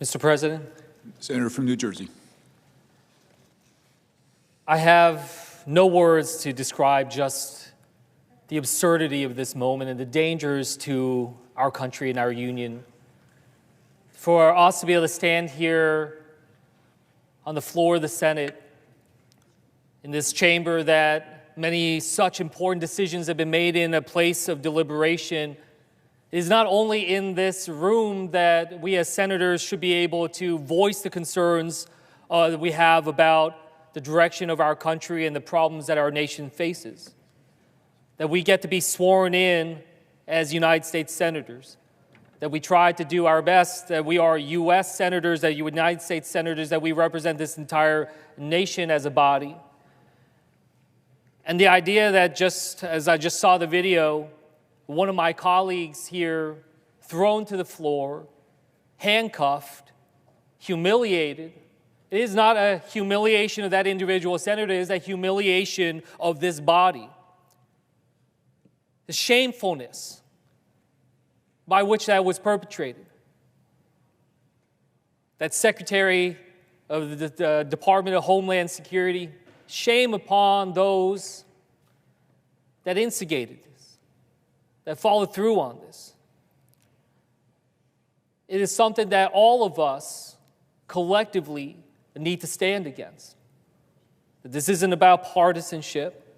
Mr. President, Senator from New Jersey. I have no words to describe just the absurdity of this moment and the dangers to our country and our union. For us to be able to stand here on the floor of the Senate, in this chamber that many such important decisions have been made in a place of deliberation, it is not only in this room that we as senators should be able to voice the concerns that we have about the direction of our country and the problems that our nation faces. That we get to be sworn in as United States senators. That we try to do our best, that we are U.S. senators, that United States senators, that we represent this entire nation as a body. And the idea that just as I just saw the video, one of my colleagues here thrown to the floor, handcuffed, humiliated. It is not a humiliation of that individual senator, it is a humiliation of this body. The shamefulness by which that was perpetrated. That Secretary of the Department of Homeland Security, shame upon those that instigated this, that followed through on this. It is something that all of us collectively need to stand against. This isn't about partisanship.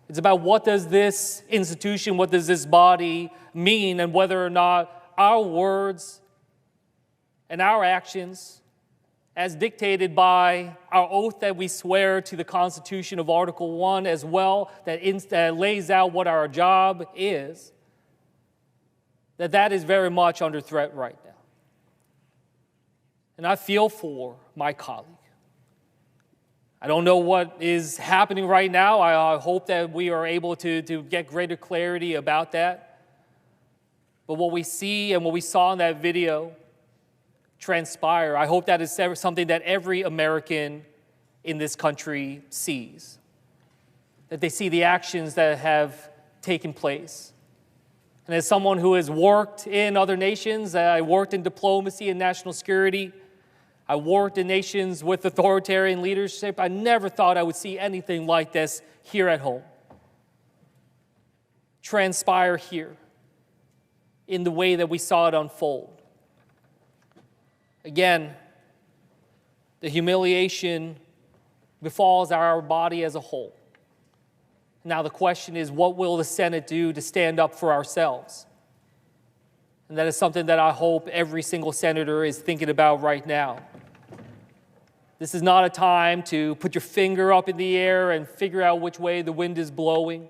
It's about what does this institution, what does this body mean, and whether or not our words and our actions, as dictated by our oath that we swear to the Constitution of Article 1 as well, that lays out what our job is, that is very much under threat right now. And I feel for my colleague. I don't know what is happening right now. I hope that we are able to get greater clarity about that. But what we see and what we saw in that video transpire, I hope that is something that every American in this country sees. That they see the actions that have taken place. And as someone who has worked in other nations, I worked in diplomacy and national security, I worked in nations with authoritarian leadership, I never thought I would see anything like this here at home. Transpire here in the way that we saw it unfold. Again, the humiliation befalls our body as a whole. Now the question is, what will the Senate do to stand up for ourselves? And that is something that I hope every single senator is thinking about right now. This is not a time to put your finger up in the air and figure out which way the wind is blowing.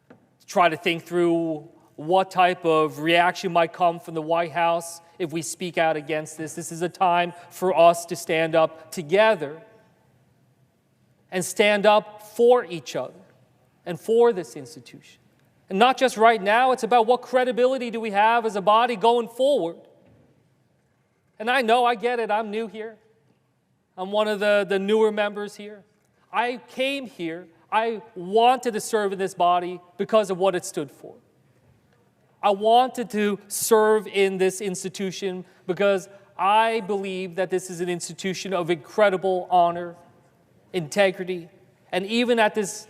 To try to think through what type of reaction might come from the White House if we speak out against this. This is a time for us to stand up together and stand up for each other and for this institution. And not just right now, it's about what credibility do we have as a body going forward. And I know, I get it, I'm new here. I'm one of the newer members here. I came here, I wanted to serve in this body because of what it stood for. I wanted to serve in this institution because I believe that this is an institution of incredible honor, integrity, and even at this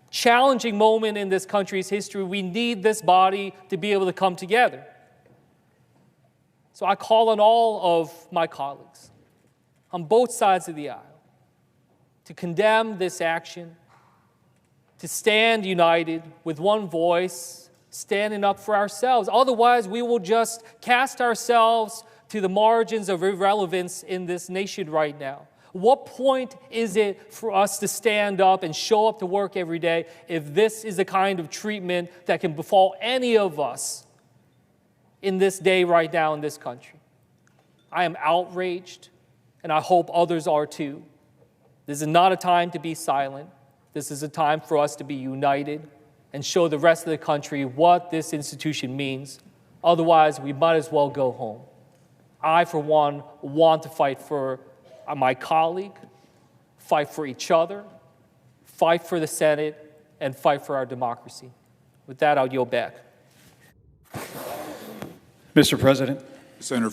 challenging moment in this country's history, we need this body to be able to come together. So I call on all of my colleagues on both sides of the aisle to condemn this action, to stand united with one voice, standing up for ourselves. Otherwise, we will just cast ourselves to the margins of irrelevance in this nation right now. What point is it for us to stand up and show up to work every day if this is the kind of treatment that can befall any of us in this day right now in this country? I am outraged, and I hope others are too. This is not a time to be silent. This is a time for us to be united and show the rest of the country what this institution means. Otherwise, we might as well go home. I, for one, want to fight for my colleague, fight for each other, fight for the Senate, and fight for our democracy. With that, I'll yield back. Mr. President. Senator